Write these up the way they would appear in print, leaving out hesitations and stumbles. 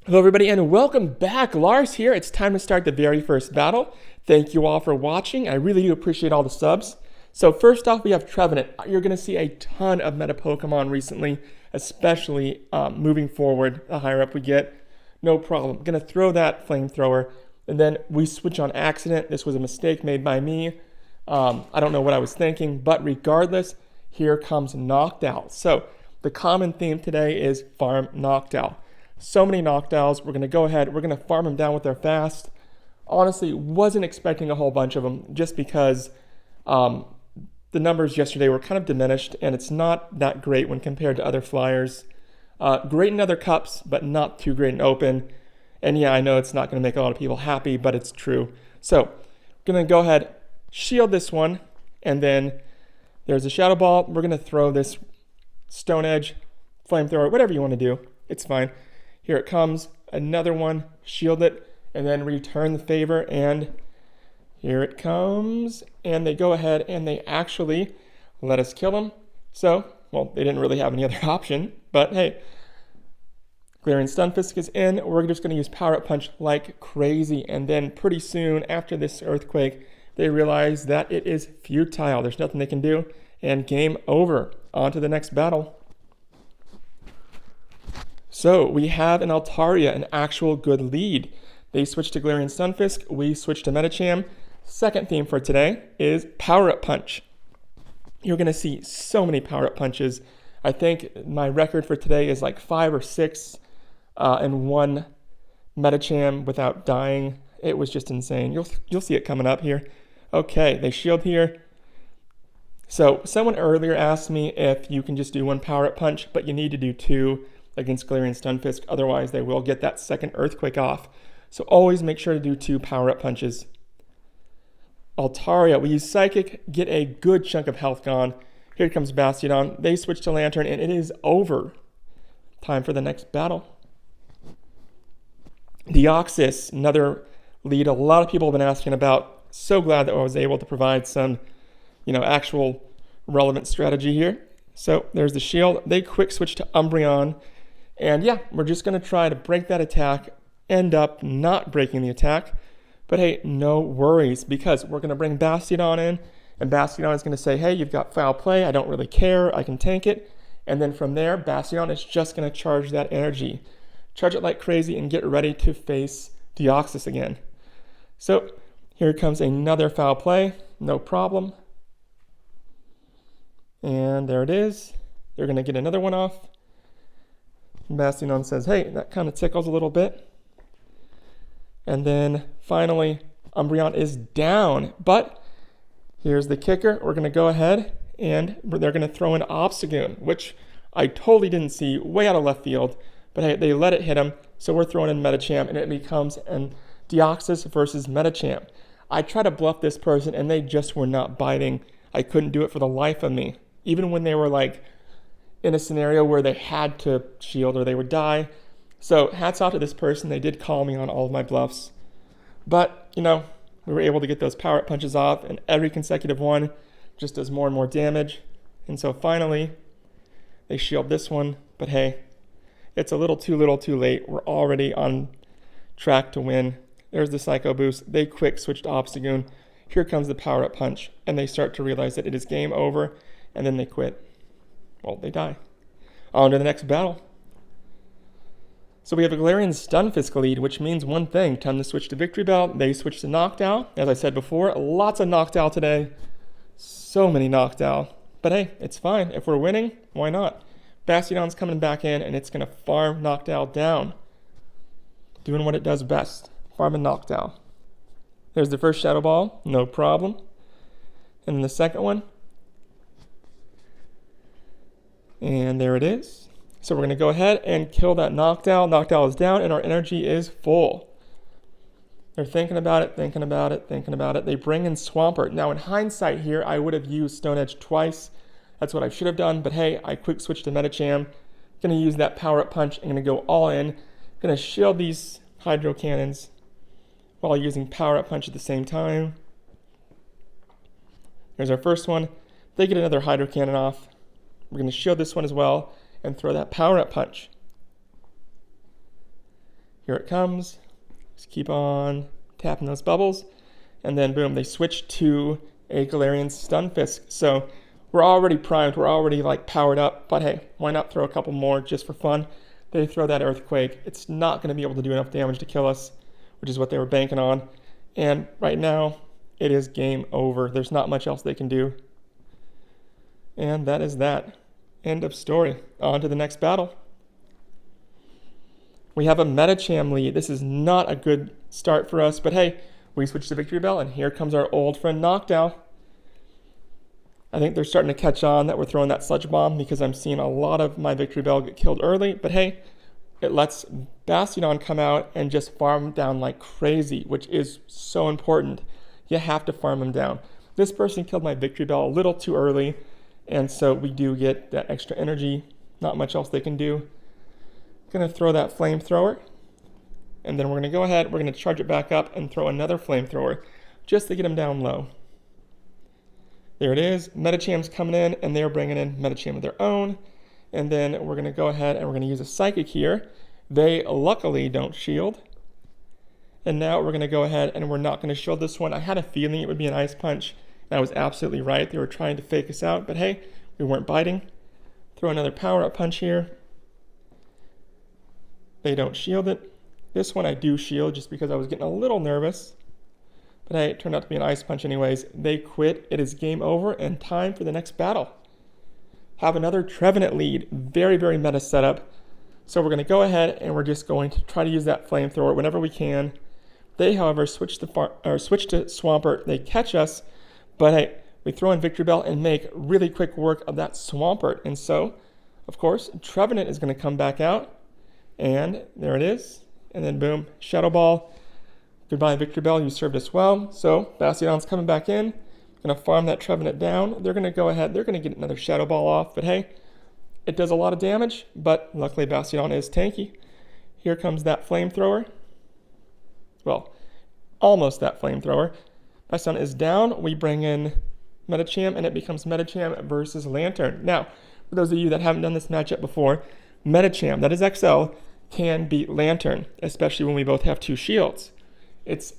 Hello everybody and welcome back. Lars here. It's time to start the very first battle. Thank you all for watching. I really do appreciate all the subs. So first off, we have Trevenant. You're going to see a ton of meta Pokemon recently, especially moving forward, the higher up we get. No problem. Going to throw that flamethrower, and then we switch on accident. This was a mistake made by me. I don't know what I was thinking, but regardless, here comes Noctowl. So the common theme today is farm Noctowl. So many Noctowls. We're going to go ahead. We're going to farm them down with our fast. Honestly, wasn't expecting a whole bunch of them just because the numbers yesterday were kind of diminished, and it's not that great when compared to other flyers. Great in other cups, but not too great in open. And yeah, I know it's not going to make a lot of people happy, but it's true. So I'm going to go ahead, shield this one, and then there's a Shadow Ball. We're going to throw this Stone Edge, Flamethrower, whatever you want to do. It's fine. Here it comes, another one, shield it, and then return the favor, and here it comes, and they go ahead and they actually let us kill them. So, well, they didn't really have any other option, but hey, Galarian Stunfisk is in. We're just going to use Power Up Punch like crazy, and then pretty soon after this Earthquake, they realize that it is futile. There's nothing they can do, and game over. On to the next battle. So we have an Altaria, an actual good lead. They switched to Galarian Stunfisk, we switched to Medicham. Second theme for today is Power Up Punch. You're going to see so many Power Up Punches. I think my record for today is like 5 or 6 and 1 Medicham without dying. It was just insane. You'll see it coming up here. Okay, they shield here. So someone earlier asked me if you can just do 1 Power Up Punch, but you need to do 2 against Galarian Stunfisk, otherwise they will get that second Earthquake off. So always make sure to do 2 Power-Up Punches. Altaria, we use Psychic, get a good chunk of health gone. Here comes Bastiodon. They switch to Lantern, and it is over. Time for the next battle. Deoxys, another lead a lot of people have been asking about. So glad that I was able to provide some, actual relevant strategy here. So there's the shield. They quick switch to Umbreon. And yeah, we're just going to try to break that attack, end up not breaking the attack. But hey, no worries, because we're going to bring Bastiodon in, and Bastiodon is going to say, hey, you've got foul play, I don't really care, I can tank it. And then from there, Bastiodon is just going to charge that energy. Charge it like crazy and get ready to face Deoxys again. So here comes another foul play, no problem. And there it is. They're going to get another one off. Bastiodon says, hey, that kind of tickles a little bit. And then finally, Umbreon is down. But here's the kicker. We're going to go ahead and they're going to throw in Obstagoon, which I totally didn't see, way out of left field. But hey, they let it hit him. So we're throwing in Medicham, and it becomes an Deoxys versus Medicham. I tried to bluff this person, and they just were not biting. I couldn't do it for the life of me. Even when they were like in a scenario where they had to shield or they would die. So hats off to this person. They did call me on all of my bluffs. But, we were able to get those Power-Up Punches off, and every consecutive one just does more and more damage. And so finally, they shield this one. But hey, it's a little too late. We're already on track to win. There's the Psycho Boost. They quick switch to Obstagoon. Here comes the Power-Up Punch, and they start to realize that it is game over, and then they quit. Well, they die. On to the next battle. So we have a Galarian Stunfisk lead, which means one thing. Time to switch to Victorybell. They switch to Noctowl. As I said before, lots of Noctowl today. So many Noctowl. But hey, it's fine. If we're winning, why not? Bastiodon's coming back in, and it's going to farm Noctowl down. Doing what it does best. Farming Noctowl. There's the first Shadow Ball. No problem. And then the second one. And there it is. So we're going to go ahead and kill that Noctowl. Noctowl is down, and our energy is full. They're thinking about it. They bring in Swampert. Now, in hindsight here, I would have used Stone Edge twice. That's what I should have done. But hey, I quick switched to Medicham. Going to use that Power-Up Punch. I'm going to go all in. Going to shield these Hydro Cannons while using Power-Up Punch at the same time. Here's our first one. They get another Hydro Cannon off. We're going to shield this one as well and throw that Power-Up Punch. Here it comes. Just keep on tapping those bubbles. And then boom, they switch to a Galarian Stunfisk. So we're already primed, we're already like powered up, but hey, why not throw a couple more just for fun? They throw that Earthquake. It's not going to be able to do enough damage to kill us, which is what they were banking on. And right now, it is game over. There's not much else they can do. And that is that. End of story. On to the next battle. We have a Medicham lead. This is not a good start for us, but hey, we switch to Victorybell, and here comes our old friend Noctowl. I think they're starting to catch on that we're throwing that Sludge Bomb because I'm seeing a lot of my Victorybell get killed early, but hey, it lets Bastiodon come out and just farm down like crazy, which is so important. You have to farm him down. This person killed my Victorybell a little too early, and so we do get that extra energy. Not much else they can do. Gonna throw that Flamethrower, and then we're gonna go ahead, we're gonna charge it back up and throw another Flamethrower just to get him down low. There it is. Medicham's coming in, and they're bringing in Medicham of their own. And then we're going to go ahead and we're going to use a Psychic here. They luckily don't shield. And now we're going to go ahead and we're not going to shield this one. I had a feeling it would be an Ice Punch, and I was absolutely right. They were trying to fake us out, but hey, we weren't biting. Throw another Power-Up Punch here. They don't shield it. This one I do shield just because I was getting a little nervous. But hey, it turned out to be an Ice Punch anyways. They quit. It is game over and time for the next battle. Have another Trevenant lead. Very, very meta setup. So we're going to go ahead and we're just going to try to use that Flamethrower whenever we can. They, however, switch to Swampert. They catch us, but hey, we throw in Victorybell and make really quick work of that Swampert. And so, of course, Trevenant is going to come back out. And there it is. And then boom, Shadow Ball. Goodbye, Victorybell, you served us well. So Bastiodon's coming back in. Going to farm that Trevenant down. They're going to go ahead. They're going to get another Shadow Ball off. But hey, it does a lot of damage. But luckily, Bastiodon is tanky. Here comes that Flamethrower. Well, almost that Flamethrower. Bastiodon is down. We bring in Medicham, and it becomes Medicham versus Lantern. Now, for those of you that haven't done this matchup before, Medicham, that is XL, can beat Lantern, especially when we both have 2 shields.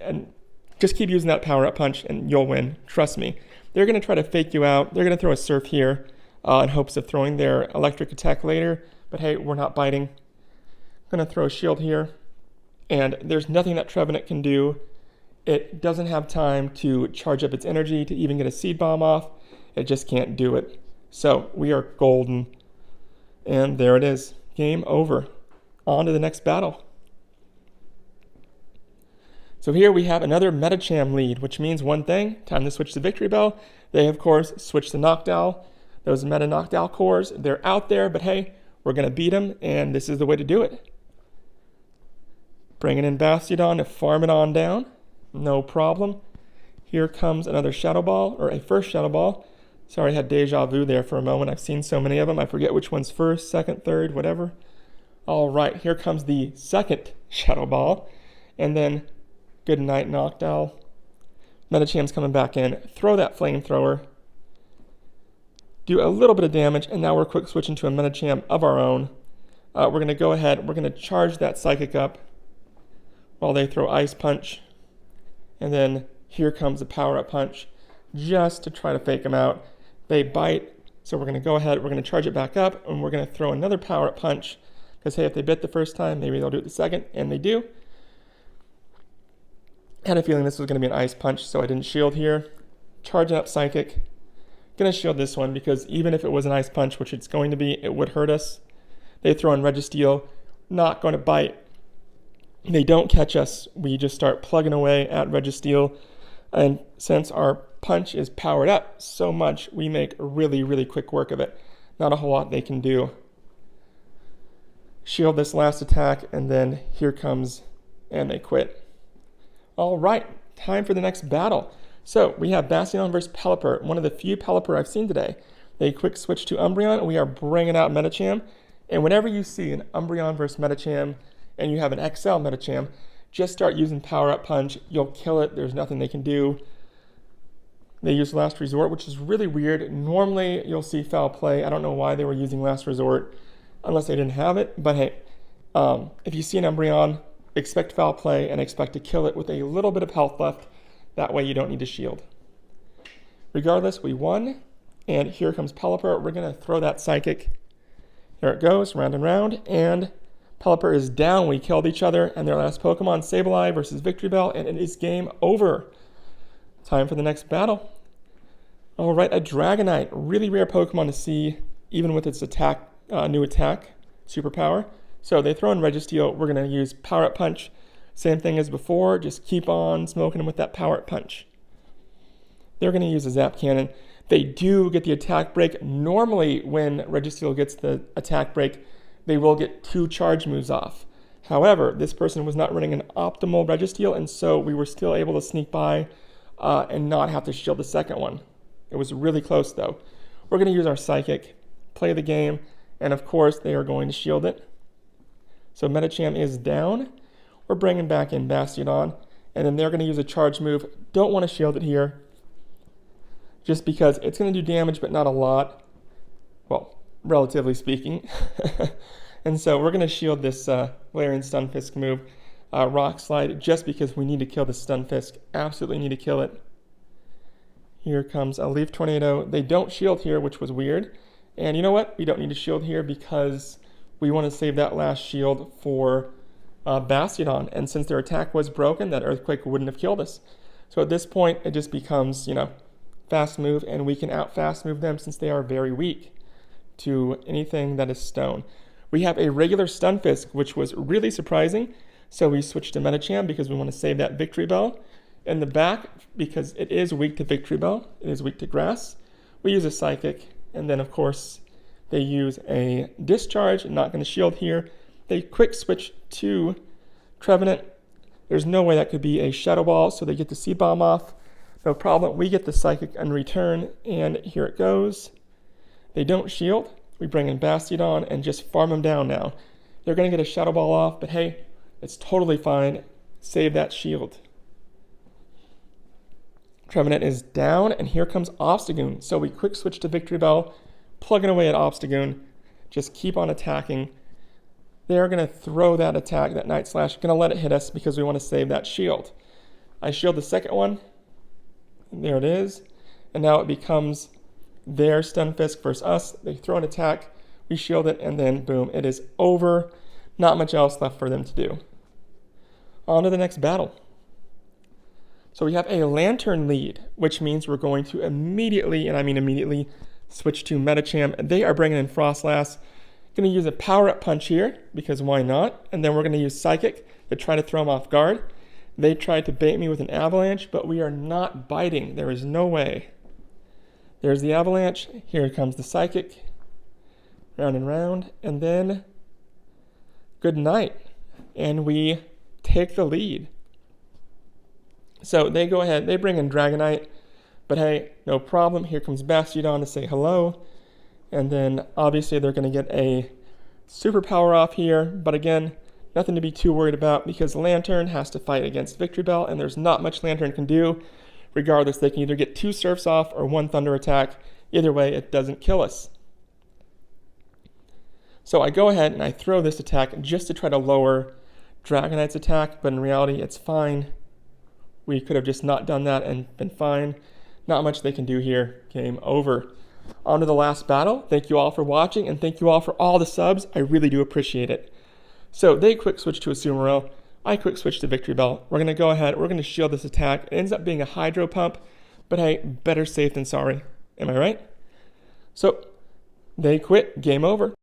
And just keep using that Power-Up Punch and you'll win. Trust me. They're going to try to fake you out. They're going to throw a Surf here in hopes of throwing their Electric Attack later. But hey, we're not biting. I'm going to throw a Shield here. And there's nothing that Trevenant can do. It doesn't have time to charge up its energy to even get a Seed Bomb off. It just can't do it. So we are golden. And there it is. Game over. On to the next battle. So here we have another Medicham lead, which means one thing. Time to switch to Victorybell. They, of course, switch to Noctowl. Those Meta Noctowl cores, they're out there, but hey, we're going to beat them, and this is the way to do it. Bringing in Bastiodon to farm it on down. No problem. Here comes another Shadow Ball, or a first Shadow Ball. Sorry, I had deja vu there for a moment. I've seen so many of them. I forget which one's first, second, third, whatever. All right, here comes the second Shadow Ball. And then good night, Noctowl. Medicham's coming back in. Throw that Flamethrower. Do a little bit of damage, and now we're quick switching to a Medicham of our own. We're going to go ahead. We're going to charge that Psychic up while they throw Ice Punch. And then here comes a Power-Up Punch just to try to fake them out. They bite, so we're going to go ahead. We're going to charge it back up, and we're going to throw another Power-Up Punch. Because, hey, if they bit the first time, maybe they'll do it the second, and they do. Had a feeling this was going to be an Ice Punch, so I didn't shield here. Charging up Psychic. Going to shield this one because even if it was an Ice Punch, which it's going to be, it would hurt us. They throw in Registeel. Not going to bite. They don't catch us. We just start plugging away at Registeel. And since our punch is powered up so much, we make really, really quick work of it. Not a whole lot they can do. Shield this last attack, and then here comes, and they quit. All right, time for the next battle. So we have Bastiodon versus Pelipper, one of the few Pelipper I've seen today. They quick switch to Umbreon, and we are bringing out Medicham. And whenever you see an Umbreon versus Medicham, and you have an XL Medicham, just start using Power-Up Punch. You'll kill it. There's nothing they can do. They use Last Resort, which is really weird. Normally, you'll see Foul Play. I don't know why they were using Last Resort, unless they didn't have it. But hey, if you see an Umbreon, expect foul play and expect to kill it with a little bit of health left. That way you don't need to shield. Regardless, we won. And here comes Pelipper. We're going to throw that Psychic. There it goes, round and round. And Pelipper is down. We killed each other. And their last Pokemon, Sableye versus Victorybell. And it is game over. Time for the next battle. All right, a Dragonite. Really rare Pokemon to see, even with its attack, new attack, Superpower. So they throw in Registeel. We're going to use Power Up Punch. Same thing as before. Just keep on smoking them with that Power Up Punch. They're going to use a Zap Cannon. They do get the attack break. Normally, when Registeel gets the attack break, they will get 2 charge moves off. However, this person was not running an optimal Registeel, and so we were still able to sneak by and not have to shield the second one. It was really close, though. We're going to use our Psychic, play the game, and of course, they are going to shield it. So Medicham is down. We're bringing back in Bastiodon, and then they're going to use a charge move. Don't want to shield it here, just because it's going to do damage, but not a lot. Well, relatively speaking. And so we're going to shield this Galarian Stunfisk move, Rock Slide, just because we need to kill the Stunfisk. Absolutely need to kill it. Here comes a Leaf Tornado. They don't shield here, which was weird. And you know what? We don't need to shield here because we want to save that last shield for Bastiodon. And since their attack was broken, that Earthquake wouldn't have killed us. So at this point, it just becomes, fast move, and we can out fast move them since they are very weak to anything that is stone. We have a regular Stunfisk, which was really surprising. So we switched to Medicham because we want to save that Victorybell. In the back, because it is weak to Victorybell, it is weak to grass, we use a Psychic, and then of course they use a Discharge. Not going to shield here. They quick switch to Trevenant. There's no way that could be a Shadow Ball, so they get the Seed Bomb off. No problem. We get the Psychic in return, and here it goes. They don't shield. We bring in Bastiodon and just farm them down now. They're going to get a Shadow Ball off, but hey, it's totally fine. Save that shield. Trevenant is down, and here comes Obstagoon. So we quick switch to Victorybell, plugging away at Obstagoon. Just keep on attacking. They're going to throw that attack, that Night Slash. Going to let it hit us because we want to save that shield. I shield the second one. There it is. And now it becomes their Stunfisk versus us. They throw an attack, we shield it, and then boom, it is over. Not much else left for them to do. On to the next battle. So we have a Lantern lead, which means we're going to immediately, and I mean immediately, switch to Medicham. They are bringing in Frostlass. Going to use a Power-Up Punch here, because why not? And then we're going to use Psychic to try to throw them off guard. They tried to bait me with an Avalanche, but we are not biting. There is no way. There's the Avalanche. Here comes the Psychic. Round and round. And then, good night. And we take the lead. So they go ahead. They bring in Dragonite. But hey, no problem. Here comes Bastiodon to say hello. And then, obviously, they're going to get a Superpower off here. But again, nothing to be too worried about because Lantern has to fight against Victorybell, and there's not much Lantern can do. Regardless, they can either get 2 Surfs off or 1 Thunder attack. Either way, it doesn't kill us. So I go ahead and I throw this attack just to try to lower Dragonite's attack, but in reality, it's fine. We could have just not done that and been fine. Not much they can do here. Game over. On to the last battle. Thank you all for watching, and thank you all for all the subs. I really do appreciate it. So they quick switch to a Sumail. I quick switch to Victorybell. We're going to go ahead. We're going to shield this attack. It ends up being a Hydro Pump, but hey, better safe than sorry. Am I right? So they quit. Game over.